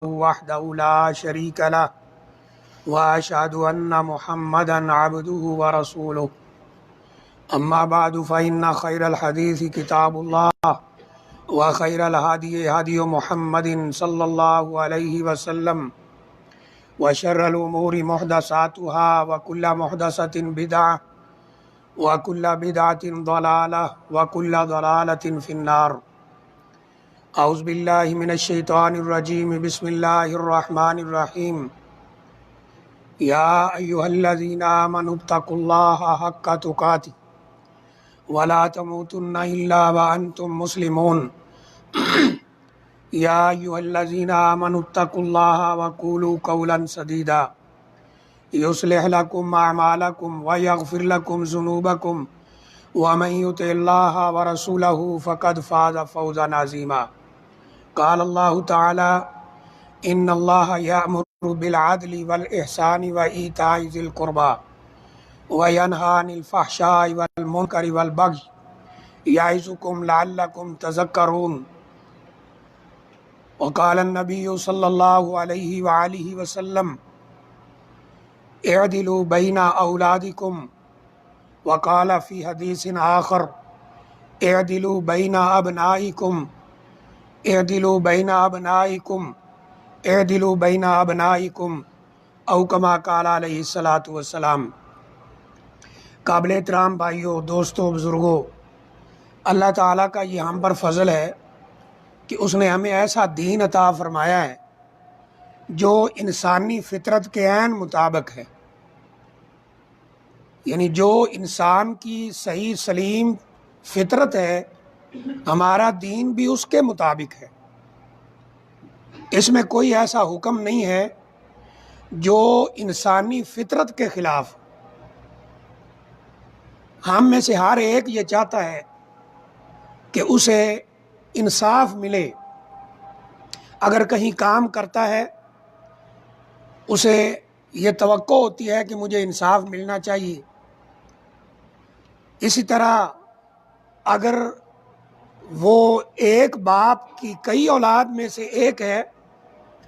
وحده لا شريك له وأشهد أن محمدا عبده ورسوله أما بعد فإن خير الحديث كتاب الله وخير الهدي هدي محمد صلى الله عليه وسلم وشر الأمور محدثاتها وكل محدثة بدعة وكل بدعة ضلالة وكل ضلالة في النار. اعوذ باللہ من الشیطان الرجیم بسم اللہ الرحمن الرحیم. یا ایہا الذین آمنوا اتقوا اللہ حق تقاتہ ولا تموتن الا وانتم مسلمون. یا ایہا الذین آمنوا اتقوا اللہ وقولوا قولا سدیدا یصلح لکم اعمالکم ویغفر لکم ذنوبکم ومن یطع اللہ ورسولہ فقد فاز فوزا عظیما. قال اللہ تعالی ان اللہ یأمر بالعدل والإحسان وإیتاء ذی القربى وینہی عن الفحشاء والمنکر والبغی یعظکم لعلکم تذکرون. وقال النبی صلی اللہ علیہ وآلہ وسلم اعدلوا بین اولادکم. وقال فی حدیث آخر اعدلوا بین ابنائکم اعدلوا بین ابنائکم اعدلوا بین ابنائکم او کما قال علیہ الصلاۃ والسلام. قابل احترام بھائیوں، دوستوں، بزرگوں، اللہ تعالیٰ کا یہ ہم پر فضل ہے کہ اس نے ہمیں ایسا دین عطا فرمایا ہے جو انسانی فطرت کے عین مطابق ہے، یعنی جو انسان کی صحیح سلیم فطرت ہے ہمارا دین بھی اس کے مطابق ہے. اس میں کوئی ایسا حکم نہیں ہے جو انسانی فطرت کے خلاف. ہم میں سے ہر ایک یہ چاہتا ہے کہ اسے انصاف ملے. اگر کہیں کام کرتا ہے اسے یہ توقع ہوتی ہے کہ مجھے انصاف ملنا چاہیے. اسی طرح اگر وہ ایک باپ کی کئی اولاد میں سے ایک ہے،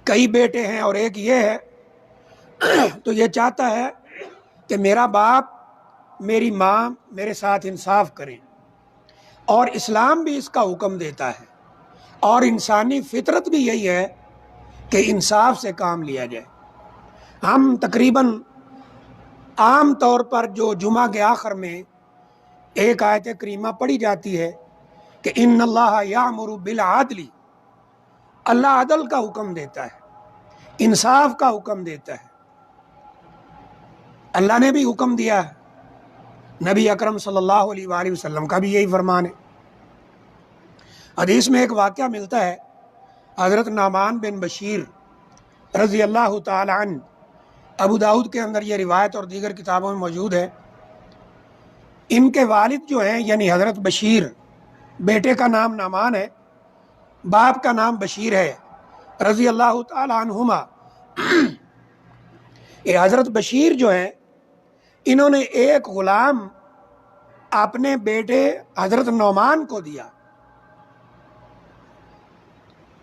کئی بیٹے ہیں اور ایک یہ ہے، تو یہ چاہتا ہے کہ میرا باپ میری ماں میرے ساتھ انصاف کریں. اور اسلام بھی اس کا حکم دیتا ہے اور انسانی فطرت بھی یہی ہے کہ انصاف سے کام لیا جائے. ہم تقریباً عام طور پر جو جمعہ کے آخر میں ایک آیت کریمہ پڑھی جاتی ہے کہ ان اللہ یامر بالعدل، اللہ عدل کا حکم دیتا ہے، انصاف کا حکم دیتا ہے. اللہ نے بھی حکم دیا ہے، نبی اکرم صلی اللہ علیہ وآلہ وسلم کا بھی یہی فرمان ہے. حدیث میں ایک واقعہ ملتا ہے، حضرت نعمان بن بشیر رضی اللہ تعالی عنہ، ابو داؤد کے اندر یہ روایت اور دیگر کتابوں میں موجود ہے. ان کے والد جو ہیں یعنی حضرت بشیر، بیٹے کا نام نعمان ہے، باپ کا نام بشیر ہے رضی اللہ تعالی عنہما. یہ حضرت بشیر جو ہیں انہوں نے ایک غلام اپنے بیٹے حضرت نعمان کو دیا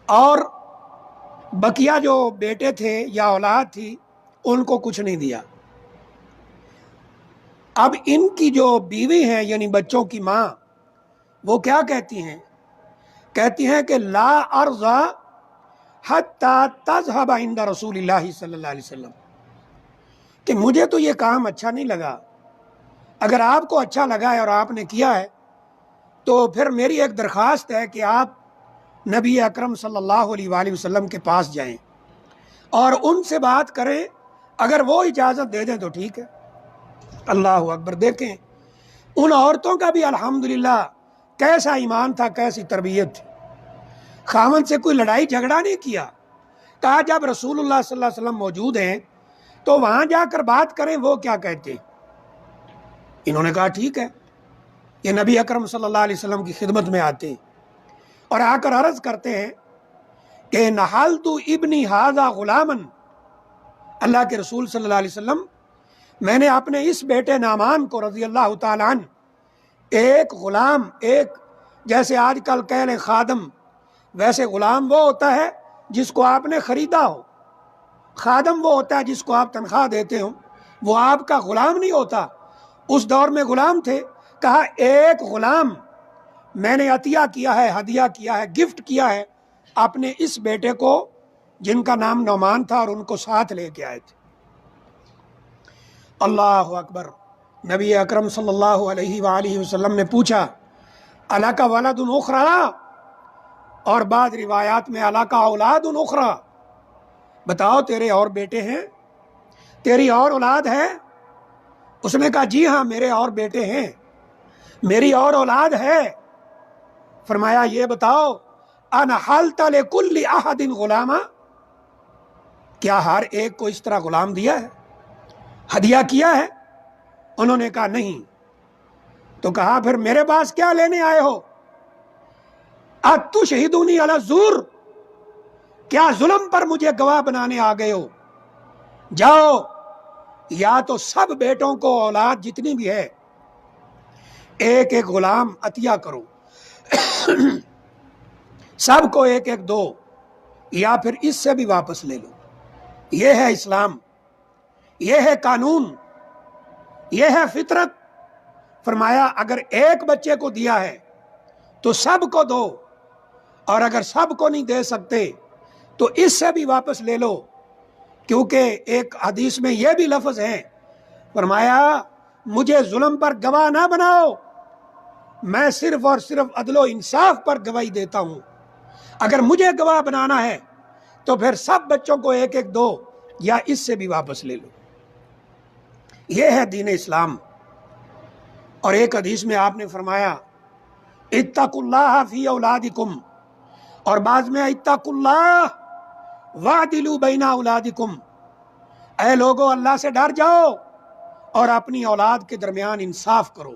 اور بقیہ جو بیٹے تھے یا اولاد تھی ان کو کچھ نہیں دیا. اب ان کی جو بیوی ہیں یعنی بچوں کی ماں، وہ کیا کہتی ہیں کہ لا ارضى حتى تذهب عند رسول اللہ صلی اللہ علیہ وسلم، کہ مجھے تو یہ کام اچھا نہیں لگا، اگر آپ کو اچھا لگا ہے اور آپ نے کیا ہے تو پھر میری ایک درخواست ہے کہ آپ نبی اکرم صلی اللہ علیہ وآلہ وسلم کے پاس جائیں اور ان سے بات کریں، اگر وہ اجازت دے دیں تو ٹھیک ہے. اللہ اکبر. دیکھیں ان عورتوں کا بھی الحمدللہ کیسا ایمان تھا، کیسی تربیت تھی. خاوند سے کوئی لڑائی جھگڑا نہیں کیا، کہا جب رسول اللہ صلی اللہ علیہ وسلم موجود ہیں تو وہاں جا کر بات کریں وہ کیا کہتے ہیں. انہوں نے کہا ٹھیک ہے. یہ نبی اکرم صلی اللہ علیہ وسلم کی خدمت میں آتے ہیں اور آ کر عرض کرتے ہیں کہ نحلت ابنی ھذا غلاما، اللہ کے رسول صلی اللہ علیہ وسلم میں نے اپنے اس بیٹے نعمان کو رضی اللہ تعالی عنہ ایک غلام، ایک جیسے آج کل کہہ لیں خادم، ویسے غلام وہ ہوتا ہے جس کو آپ نے خریدا ہو. خادم وہ ہوتا ہے جس کو آپ تنخواہ دیتے ہو، وہ آپ کا غلام نہیں ہوتا. اس دور میں غلام تھے. کہا ایک غلام میں نے عطیہ کیا ہے، ہدیہ کیا ہے، گفٹ کیا ہے اپنے اس بیٹے کو جن کا نام نعمان تھا، اور ان کو ساتھ لے کے آئے تھے. اللہ اکبر. نبی اکرم صلی اللہ علیہ وآلہ وسلم نے پوچھا الک ولد اخری، اور بعض روایات میں الک اولاد اخری، بتاؤ تیرے اور بیٹے ہیں، تیری اور اولاد ہے؟ اس نے کہا جی ہاں میرے اور بیٹے ہیں، میری اور اولاد ہے. فرمایا یہ بتاؤ انحلت لکل احد غلاما، کیا ہر ایک کو اس طرح غلام دیا ہے، ہدیہ کیا ہے؟ انہوں نے کہا نہیں. تو کہا پھر میرے پاس کیا لینے آئے ہو؟ اتشہدونی علی الزور، کیا ظلم پر مجھے گواہ بنانے آ گئے ہو؟ جاؤ یا تو سب بیٹوں کو اولاد جتنی بھی ہے ایک ایک غلام عطیہ کرو، سب کو ایک ایک دو، یا پھر اس سے بھی واپس لے لو. یہ ہے اسلام، یہ ہے قانون، یہ ہے فطرت. فرمایا اگر ایک بچے کو دیا ہے تو سب کو دو، اور اگر سب کو نہیں دے سکتے تو اس سے بھی واپس لے لو. کیونکہ ایک حدیث میں یہ بھی لفظ ہے، فرمایا مجھے ظلم پر گواہ نہ بناؤ، میں صرف اور صرف عدل و انصاف پر گواہی دیتا ہوں. اگر مجھے گواہ بنانا ہے تو پھر سب بچوں کو ایک ایک دو، یا اس سے بھی واپس لے لو. یہ ہے دین اسلام. اور ایک حدیث میں آپ نے فرمایا اتقوا اللہ فی اولادکم، اور بعض میں اتقوا اللہ وعدلوا بین اولادکم، اے لوگو اللہ سے ڈر جاؤ اور اپنی اولاد کے درمیان انصاف کرو،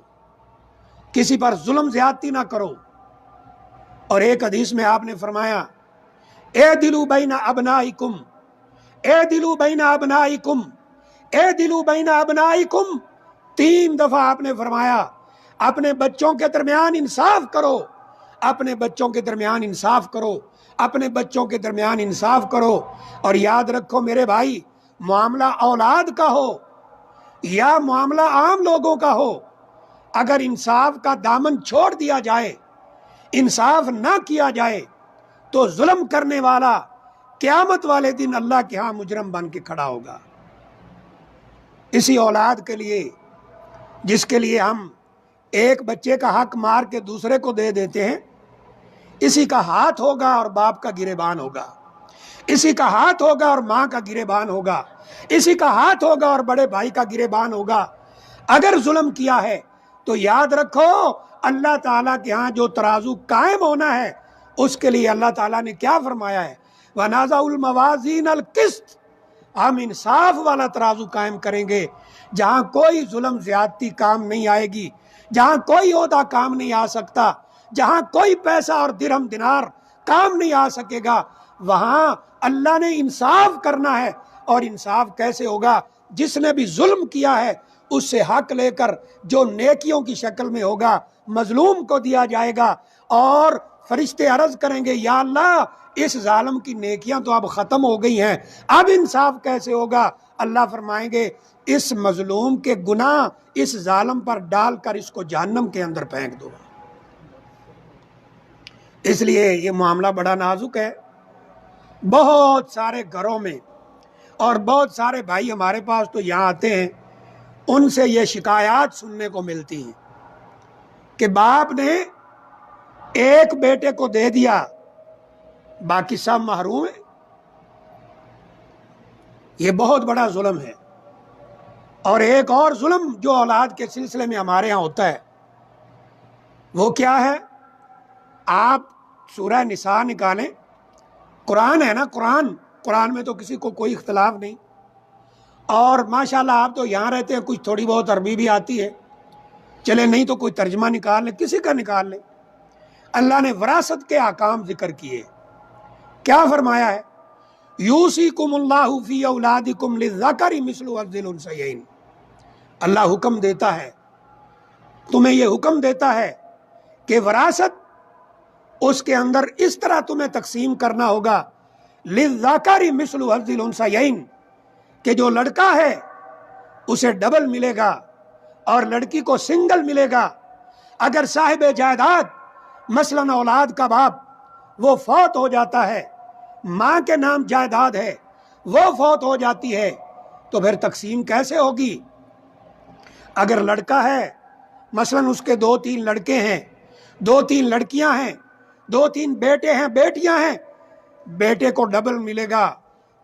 کسی پر ظلم زیادتی نہ کرو. اور ایک حدیث میں آپ نے فرمایا اعدلوا بین ابنائکم، اعدلوا بین ابنائکم، اعدلوا بین ابنائکم. 3 دفعہ آپ نے فرمایا اپنے بچوں کے درمیان انصاف کرو، اپنے بچوں کے درمیان انصاف کرو، اپنے بچوں کے درمیان انصاف کرو. اور یاد رکھو میرے بھائی، معاملہ اولاد کا ہو یا معاملہ عام لوگوں کا ہو، اگر انصاف کا دامن چھوڑ دیا جائے، انصاف نہ کیا جائے، تو ظلم کرنے والا قیامت والے دن اللہ کے ہاں مجرم بن کے کھڑا ہوگا. اسی اولاد کے لیے جس کے لیے ہم ایک بچے کا حق مار کے دوسرے کو دے دیتے ہیں، اسی کا ہاتھ ہوگا اور باپ کا گریبان ہوگا، اسی کا ہاتھ ہوگا اور ماں کا گریبان ہوگا، اسی کا ہاتھ ہوگا اور بڑے بھائی کا گریبان ہوگا. اگر ظلم کیا ہے تو یاد رکھو اللہ تعالیٰ کے ہاں جو ترازو قائم ہونا ہے، اس کے لیے اللہ تعالیٰ نے کیا فرمایا ہے؟ وَنَضَعُ الْمَوَازِينَ الْقِسْطَ، ہم انصاف والا ترازو قائم کریں گے، جہاں کوئی ظلم زیادتی کام نہیں آئے گی، جہاں کوئی عہدہ کام نہیں آ سکتا، جہاں کوئی پیسہ اور درہم دینار کام نہیں آ سکے گا، وہاں اللہ نے انصاف کرنا ہے. اور انصاف کیسے ہوگا؟ جس نے بھی ظلم کیا ہے اس سے حق لے کر جو نیکیوں کی شکل میں ہوگا مظلوم کو دیا جائے گا، اور فرشتے عرض کریں گے یا اللہ اس ظالم کی نیکیاں تو اب ختم ہو گئی ہیں، اب انصاف کیسے ہوگا؟ اللہ فرمائیں گے اس مظلوم کے گناہ اس ظالم پر ڈال کر اس کو جہنم کے اندر پھینک دو. اس لیے یہ معاملہ بڑا نازک ہے. بہت سارے گھروں میں، اور بہت سارے بھائی ہمارے پاس تو یہاں آتے ہیں، ان سے یہ شکایات سننے کو ملتی ہیں کہ باپ نے ایک بیٹے کو دے دیا، باقی سب محروم ہیں. یہ بہت بڑا ظلم ہے. اور ایک اور ظلم جو اولاد کے سلسلے میں ہمارے ہاں ہوتا ہے وہ کیا ہے؟ آپ سورہ نساء نکالیں، قرآن ہے نا، قرآن میں تو کسی کو کوئی اختلاف نہیں. اور ماشاءاللہ آپ تو یہاں رہتے ہیں، کچھ تھوڑی بہت عربی بھی آتی ہے، چلے نہیں تو کوئی ترجمہ نکال لیں، کسی کا نکال لیں. اللہ نے وراثت کے احکام ذکر کیے. کیا فرمایا ہے؟ یوصیکم اللہ فی اولادکم للذکر مثل حظ الانثیین. اللہ حکم دیتا ہے، تمہیں یہ حکم دیتا ہے کہ وراثت اس کے اندر اس طرح تمہیں تقسیم کرنا ہوگا للذکر مثل حظ الانثیین، کہ جو لڑکا ہے اسے ڈبل ملے گا اور لڑکی کو سنگل ملے گا۔ اگر صاحب جائیداد مثلاً اولاد کا باپ وہ فوت ہو جاتا ہے، ماں کے نام جائیداد ہے، وہ فوت ہو جاتی ہے، تو پھر تقسیم کیسے ہوگی؟ اگر لڑکا ہے مثلاً اس کے 2-3 لڑکے ہیں، 2-3 لڑکیاں ہیں، 2-3 بیٹے ہیں، بیٹیاں ہیں، بیٹے کو ڈبل ملے گا،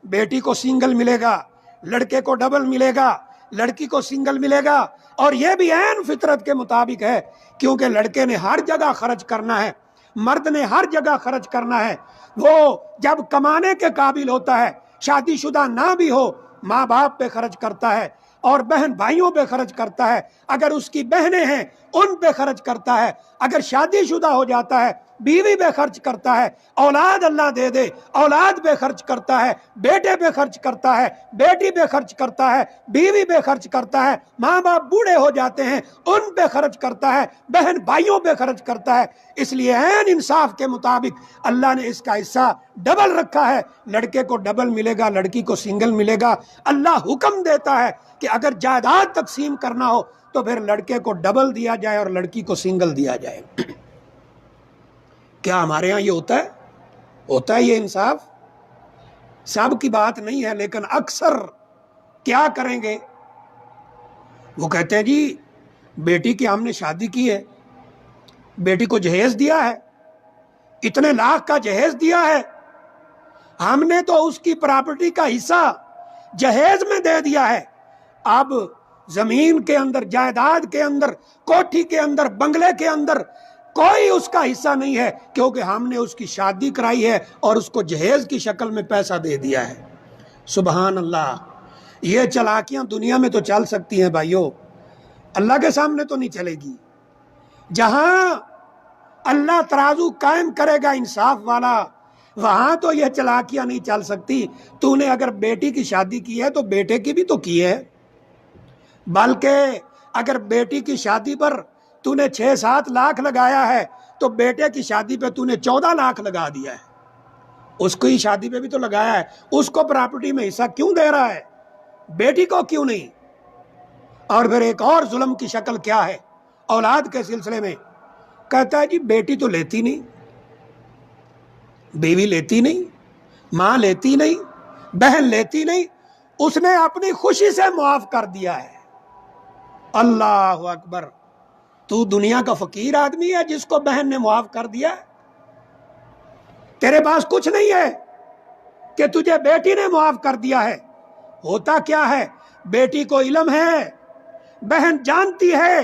بیٹی کو سنگل ملے گا، لڑکے کو ڈبل ملے گا، لڑکی کو سنگل ملے گا۔ اور یہ بھی عین فطرت کے مطابق ہے، کیونکہ لڑکے نے ہر جگہ خرچ کرنا ہے، مرد نے ہر جگہ خرچ کرنا ہے۔ وہ جب کمانے کے قابل ہوتا ہے، شادی شدہ نہ بھی ہو، ماں باپ پہ خرچ کرتا ہے اور بہن بھائیوں پہ خرچ کرتا ہے، اگر اس کی بہنیں ہیں ان پہ خرچ کرتا ہے، اگر شادی شدہ ہو جاتا ہے بیوی پہ خرچ کرتا ہے، اولاد اللہ دے دے اولاد پہ خرچ کرتا ہے، بیٹے پہ خرچ کرتا ہے، بیٹی پہ خرچ کرتا ہے، بیوی پہ خرچ کرتا ہے، ماں باپ بوڑھے ہو جاتے ہیں ان پہ خرچ کرتا ہے، بہن بھائیوں پہ خرچ کرتا ہے۔ اس لیے عین انصاف کے مطابق اللہ نے اس کا حصہ ڈبل رکھا ہے، لڑکے کو ڈبل ملے گا، لڑکی کو سنگل ملے گا۔ اللہ حکم دیتا ہے کہ اگر جائیداد تقسیم کرنا ہو تو پھر لڑکے کو ڈبل دیا جائے اور لڑکی کو سنگل دیا جائے۔ کیا ہمارے ہاں یہ ہوتا ہے یہ انصاف؟ سب کی بات نہیں ہے، لیکن اکثر کیا کریں گے؟ وہ کہتے ہیں جی بیٹی کی ہم نے شادی کی ہے، بیٹی کو جہیز دیا ہے، اتنے لاکھ کا جہیز دیا ہے، ہم نے تو اس کی پراپرٹی کا حصہ جہیز میں دے دیا ہے، اب زمین کے اندر، جائیداد کے اندر، کوٹھی کے اندر، بنگلے کے اندر کوئی اس کا حصہ نہیں ہے، کیونکہ ہم نے اس کی شادی کرائی ہے اور اس کو جہیز کی شکل میں پیسہ دے دیا ہے۔ سبحان اللہ، یہ چالاکیاں دنیا میں تو چل سکتی ہیں بھائیو، اللہ کے سامنے تو نہیں چلے گی۔ جہاں اللہ ترازو قائم کرے گا انصاف والا، وہاں تو یہ چالاکیاں نہیں چل سکتی۔ تو نے اگر بیٹی کی شادی کی ہے تو بیٹے کی بھی تو کی ہے، بلکہ اگر بیٹی کی شادی پر تو نے 6-7 لاکھ لگایا ہے تو بیٹے کی شادی پہ تو نے 14 لاکھ لگا دیا ہے، اس کو ہی شادی پہ بھی تو لگایا ہے، اس کو پراپرٹی میں حصہ کیوں دے رہا ہے، بیٹی کو کیوں نہیں؟ اور پھر ایک اور ظلم کی شکل کیا ہے اولاد کے سلسلے میں، کہتا ہے جی بیٹی تو لیتی نہیں، بیوی لیتی نہیں، ماں لیتی نہیں، بہن لیتی نہیں، اس نے اپنی خوشی سے معاف کر دیا ہے۔ اللہ اکبر، تو دنیا کا فقیر آدمی ہے جس کو بہن نے معاف کر دیا ہے؟ تیرے پاس کچھ نہیں ہے کہ تجھے بیٹی نے معاف کر دیا ہے۔ ہوتا کیا ہے، بیٹی کو علم ہے، بہن جانتی ہے،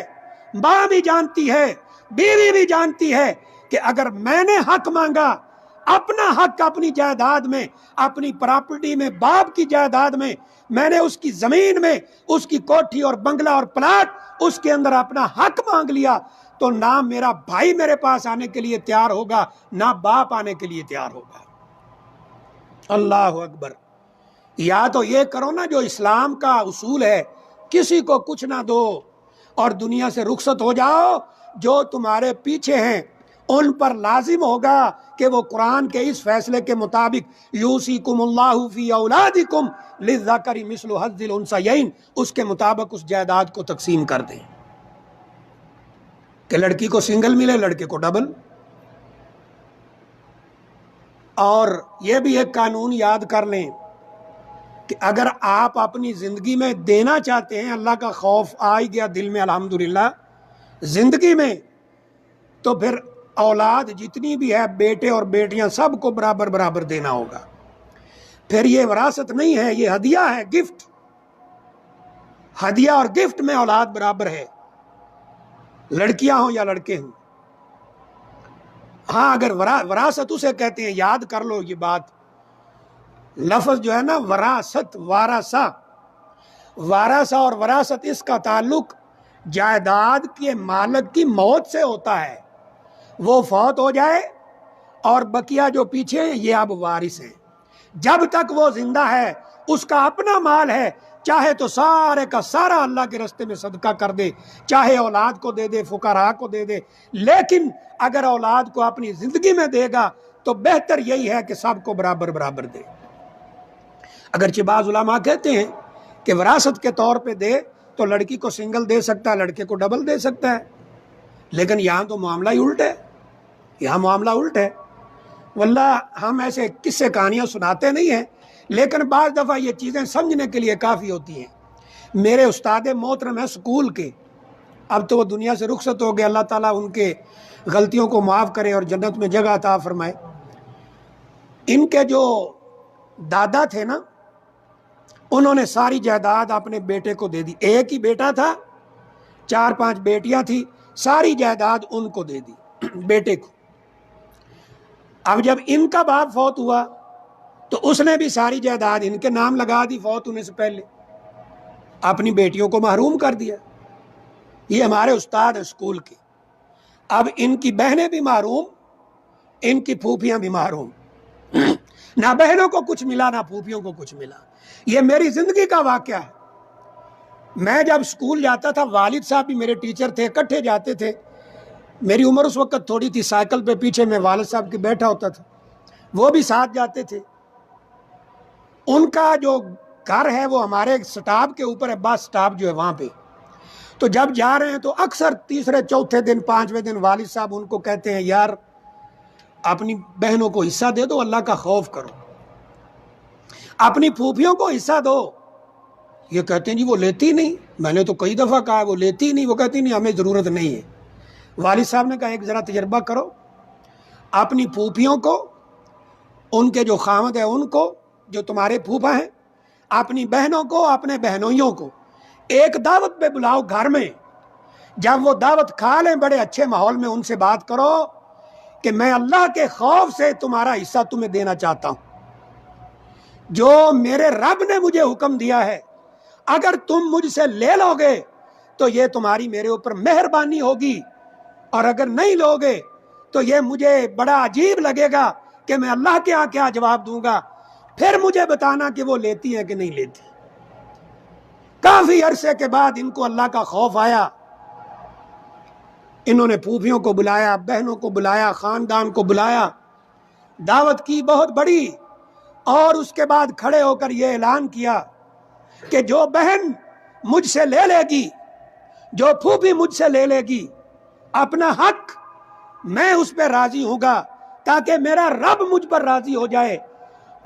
ماں بھی جانتی ہے، بیوی بھی جانتی ہے کہ اگر میں نے حق مانگا، اپنا حق اپنی جائیداد میں، اپنی پراپرٹی میں، باپ کی جائیداد میں نے اس کی زمین میں، اس کی کوٹھی اور بنگلہ اور پلاٹ، اس کے اندر اپنا حق مانگ لیا، تو نہ میرا بھائی میرے پاس آنے کے لیے تیار ہوگا، نہ باپ آنے کے لیے تیار ہوگا۔ اللہ اکبر۔ یا تو یہ کرو نا جو اسلام کا اصول ہے، کسی کو کچھ نہ دو اور دنیا سے رخصت ہو جاؤ، جو تمہارے پیچھے ہیں ان پر لازم ہوگا کہ وہ قرآن کے اس فیصلے کے مطابق یوصیکم اللہ فی اولادکم للذکر مثل حظ الانثیین، اس کے مطابق اس جائیداد کو تقسیم کر دیں کہ لڑکی کو سنگل ملے، لڑکے کو ڈبل۔ اور یہ بھی ایک قانون یاد کر لیں کہ اگر آپ اپنی زندگی میں دینا چاہتے ہیں، اللہ کا خوف آ ہی گیا دل میں الحمدللہ زندگی میں، تو پھر اولاد جتنی بھی ہے، بیٹے اور بیٹیاں، سب کو برابر برابر دینا ہوگا۔ پھر یہ وراثت نہیں ہے، یہ ہدیہ ہے، گفٹ۔ ہدیہ اور گفٹ میں اولاد برابر ہے، لڑکیاں ہوں یا لڑکے ہوں۔ ہاں، اگر وراثت اسے کہتے ہیں، یاد کر لو یہ بات، لفظ جو ہے نا وراثت، وارثہ، وارثہ اور وراثت، اس کا تعلق جائیداد کے مالک کی موت سے ہوتا ہے۔ وہ فوت ہو جائے اور بقیہ جو پیچھے ہیں یہ اب وارث ہیں۔ جب تک وہ زندہ ہے اس کا اپنا مال ہے، چاہے تو سارے کا سارا اللہ کے راستے میں صدقہ کر دے، چاہے اولاد کو دے دے، فقراء کو دے دے، لیکن اگر اولاد کو اپنی زندگی میں دے گا تو بہتر یہی ہے کہ سب کو برابر برابر دے۔ اگرچہ بعض علماء کہتے ہیں کہ وراثت کے طور پہ دے تو لڑکی کو سنگل دے سکتا ہے، لڑکے کو ڈبل دے سکتا ہے، لیکن یہاں تو معاملہ ہی الٹ ہے، یہاں معاملہ الٹ ہے۔ واللہ ہم ایسے قصے کہانیاں سناتے نہیں ہیں، لیکن بعض دفعہ یہ چیزیں سمجھنے کے لیے کافی ہوتی ہیں۔ میرے استاد محترم ہیں اسکول کے، اب تو وہ دنیا سے رخصت ہو گئے، اللہ تعالیٰ ان کے غلطیوں کو معاف کرے اور جنت میں جگہ عطا فرمائے۔ ان کے جو دادا تھے نا، انہوں نے ساری جائیداد اپنے بیٹے کو دے دی، ایک ہی بیٹا تھا، 4-5 بیٹیاں تھیں، ساری جائیداد ان کو دے دی، بیٹے کو۔ اب جب ان کا باپ فوت ہوا تو اس نے بھی ساری جائیداد ان کے نام لگا دی فوت ہونے سے پہلے، اپنی بیٹیوں کو محروم کر دیا۔ یہ ہمارے استاد اسکول کے، اب ان کی بہنیں بھی محروم، ان کی پھوپھیاں بھی محروم، نہ بہنوں کو کچھ ملا نہ پھوپھیوں کو کچھ ملا۔ یہ میری زندگی کا واقعہ ہے۔ میں جب اسکول جاتا تھا، والد صاحب بھی میرے ٹیچر تھے، اکٹھے جاتے تھے، میری عمر اس وقت تھوڑی تھی، سائیکل پہ پیچھے میں والد صاحب کے بیٹھا ہوتا تھا، وہ بھی ساتھ جاتے تھے۔ ان کا جو گھر ہے وہ ہمارے سٹاپ کے اوپر ہے، بس سٹاپ جو ہے وہاں پہ، تو جب جا رہے ہیں تو اکثر تیسرے چوتھے دن 5ویں دن والد صاحب ان کو کہتے ہیں یار اپنی بہنوں کو حصہ دے دو، اللہ کا خوف کرو، اپنی پھوپھیوں کو حصہ دو۔ یہ کہتے ہیں جی وہ لیتی نہیں، میں نے تو کئی دفعہ کہا وہ لیتی نہیں، وہ کہتی نہیں ہمیں ضرورت نہیں ہے۔ والد صاحب نے کہا ایک ذرا تجربہ کرو، اپنی پھوپھیوں کو، ان کے جو خامد ہیں ان کو، جو تمہارے پھوپھا ہیں، اپنی بہنوں کو، اپنے بہنوئیوں کو ایک دعوت پہ بلاؤ گھر میں، جب وہ دعوت کھا لیں بڑے اچھے ماحول میں ان سے بات کرو کہ میں اللہ کے خوف سے تمہارا حصہ تمہیں دینا چاہتا ہوں، جو میرے رب نے مجھے حکم دیا ہے، اگر تم مجھ سے لے لو گے تو یہ تمہاری میرے اوپر مہربانی ہوگی، اور اگر نہیں لو گے تو یہ مجھے بڑا عجیب لگے گا کہ میں اللہ کے ہاں کیا جواب دوں گا، پھر مجھے بتانا کہ وہ لیتی ہے کہ نہیں لیتی۔ کافی عرصے کے بعد ان کو اللہ کا خوف آیا، انہوں نے پھوپھیوں کو بلایا، بہنوں کو بلایا، خاندان کو بلایا، دعوت کی بہت بڑی، اور اس کے بعد کھڑے ہو کر یہ اعلان کیا کہ جو بہن مجھ سے لے لے گی، جو پھوپھی مجھ سے لے لے گی، اپنا حق میں اس پہ راضی ہوں گا، تاکہ میرا رب مجھ پر راضی ہو جائے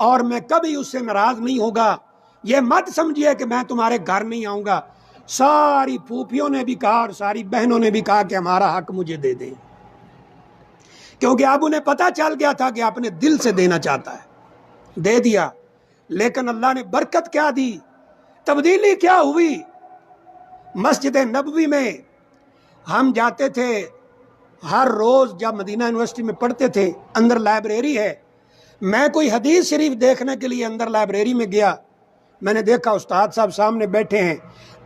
اور میں کبھی اس سے ناراض نہیں ہوگا۔ یہ مت سمجھیے کہ میں تمہارے گھر نہیں آؤں گا۔ ساری پھوپھیوں نے بھی کہا اور ساری بہنوں نے بھی کہا کہ ہمارا حق مجھے دے دیں، کیونکہ اب انہیں پتہ چل گیا تھا کہ اپنے دل سے دینا چاہتا ہے، دے دیا۔ لیکن اللہ نے برکت کیا دی، تبدیلی کیا ہوئی۔ مسجد نبوی میں ہم جاتے تھے ہر روز، جب مدینہ یونیورسٹی میں پڑھتے تھے، اندر لائبریری ہے، میں کوئی حدیث شریف دیکھنے کے لیے اندر لائبریری میں گیا، میں نے دیکھا استاد صاحب سامنے بیٹھے ہیں،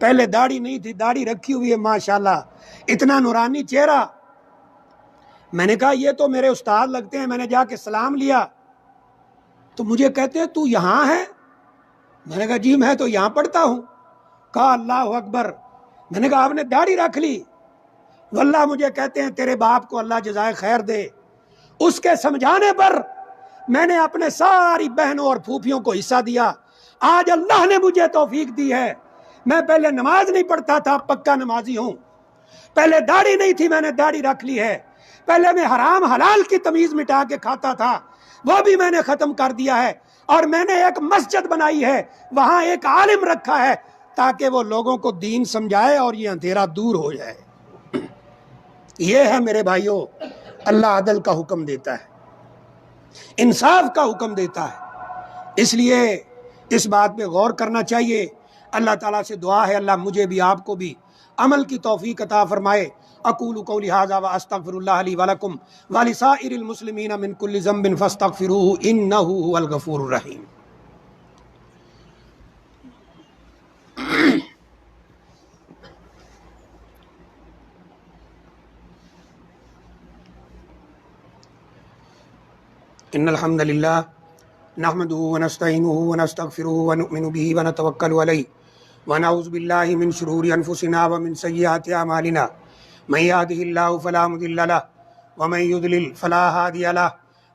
پہلے داڑھی نہیں تھی، داڑھی رکھی ہوئی ہے، ماشاءاللہ اتنا نورانی چہرہ۔ میں نے کہا یہ تو میرے استاد لگتے ہیں، میں نے جا کے سلام لیا تو مجھے کہتے ہیں تو یہاں ہے؟ میں نے کہا جی میں تو یہاں پڑھتا ہوں۔ کہا اللہ اکبر۔ میں نے کہا آپ نے داڑھی رکھ لی؟ واللہ مجھے کہتے ہیں تیرے باپ کو اللہ جزائے خیر دے، اس کے سمجھانے پر میں نے اپنے ساری بہنوں اور پھوپھیوں کو حصہ دیا۔ آج اللہ نے مجھے توفیق دی ہے، میں پہلے نماز نہیں پڑھتا تھا، پکا نمازی ہوں، پہلے داڑھی نہیں تھی، میں نے داڑھی رکھ لی ہے، پہلے میں حرام حلال کی تمیز مٹا کے کھاتا تھا، وہ بھی میں نے ختم کر دیا ہے، اور میں نے ایک مسجد بنائی ہے، وہاں ایک عالم رکھا ہے تاکہ وہ لوگوں کو دین سمجھائے اور یہ اندھیرا دور ہو جائے۔ یہ ہے میرے بھائیوں، اللہ عدل کا حکم دیتا ہے، انصاف کا حکم دیتا ہے، اس لیے اس بات پہ غور کرنا چاہیے۔ اللہ تعالیٰ سے دعا ہے اللہ مجھے بھی آپ کو بھی عمل کی توفیق عطا فرمائے۔ اقول قولی ھذا واستغفر اللہ لی ولکم ولسائر المسلمین من کل ذنب فاستغفروہ انہ ھو الغفور الرحیم۔ ان الحمد للہ نحمده ونستعینه ونستغفره ونؤمن به ونتوکل علیہ ونعوذ باللہ من شرور انفسنا ومن سیئات اعمالنا من یهده اللہ فلا مضل له ومن یضلل فلا هادی له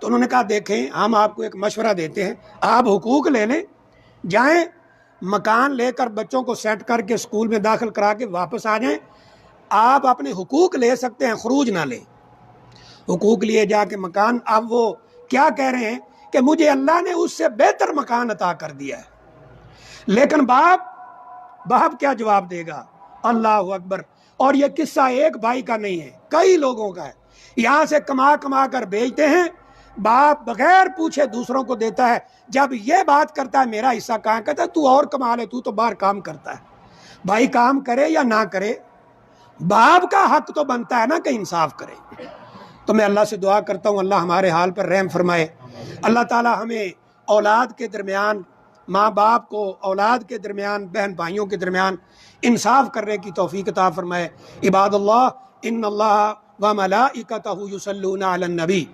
تو انہوں نے کہا دیکھیں ہم آپ کو ایک مشورہ دیتے ہیں، آپ حقوق لے لیں، جائیں مکان لے کر بچوں کو سیٹ کر کے اسکول میں داخل کرا کے واپس آ جائیں، آپ اپنے حقوق لے سکتے ہیں، خروج نہ لیں۔ حقوق لیے جا کے مکان، اب وہ کیا کہہ رہے ہیں کہ مجھے اللہ نے اس سے بہتر مکان عطا کر دیا ہے، لیکن باپ کیا جواب دے گا؟ اللہ اکبر۔ اور یہ قصہ ایک بھائی کا نہیں ہے، کئی لوگوں کا ہے، یہاں سے کما کما کر بیچتے ہیں، باپ بغیر پوچھے دوسروں کو دیتا ہے، جب یہ بات کرتا ہے میرا حصہ کہاں؟ کہتا ہے تو اور کما لے، تو باہر کام کرتا ہے۔ بھائی کام کرے یا نہ کرے، باپ کا حق تو بنتا ہے نا کہ انصاف کرے۔ تو میں اللہ سے دعا کرتا ہوں اللہ ہمارے حال پر رحم فرمائے، اللہ تعالی ہمیں اولاد کے درمیان، ماں باپ کو اولاد کے درمیان، بہن بھائیوں کے درمیان انصاف کرنے کی توفیق عطا فرمائے۔ عباد اللہ ان اللہ وملائکتہ یصلون علی النبی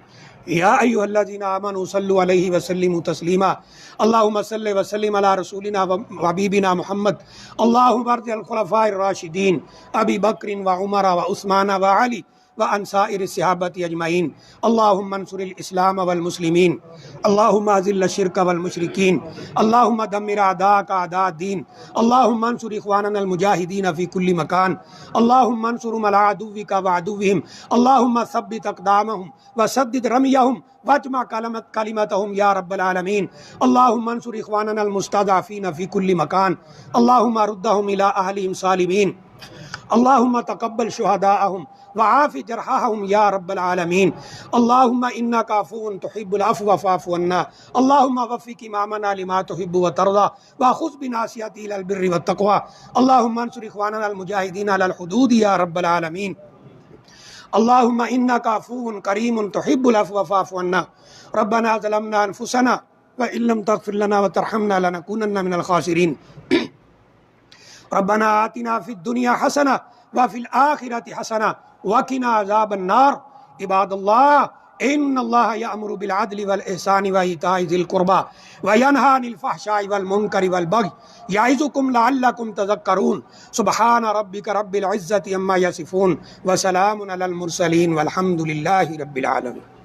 یا ایھا الذین آمنوا صلوا علیہ وسلموا تسلیما اللہم صل وسلم علی رسولنا وحبیبنا محمد اللہم ارض الخلفاء الراشدین ابی بکر وعمر وعثمان وعلی وعن سائر الصحابة اجمعین اللہم انصر الاسلام والمسلمین اللہم اذل الشرک والمشرکین اللہم دمر اعداءک اعداء الدین اللہم انصر اخواننا المجاہدین فی کل مکان اللہم انصرهم علی عدوک وعدوہم اللہم ثبت اقدامہم وسدد رمیہم واجمع کلمتہم یا رب العالمین اللہم انصر اخواننا المستضعفین فی کل مکان اللہم ردہم الی اہلہم سالمین اللہم تقبل شہداءہم وعاف جرحاہم یا رب العالمین اللہم انکا عفو تحب العفو فاعف عنا اللہم وفق امامنا لما تحب وترضى واخذ بناصیتہ الی البر والتقوى اللہم انصر اخواننا المجاہدین علی الحدود یا رب العالمین اللہم انکا عفو کریم تحب العفو فاعف عنا ربنا ظلمنا انفسنا وان لم تغفر لنا وترحمنا لنکونن من الخاسرین ربنا آتنا فی الدنیا حسنہ وفی الآخرۃ حسنہ وقنا عذاب النار عباد اللہ ان اللہ یأمر بالعدل والإحسان وإیتاء ذی القربى وینہی عن الفحشاء والمنکر والبغی یعظکم لعلکم تذکرون سبحان ربک رب العزۃ عما یصفون وسلام علی المرسلین والحمد للہ رب العالمین۔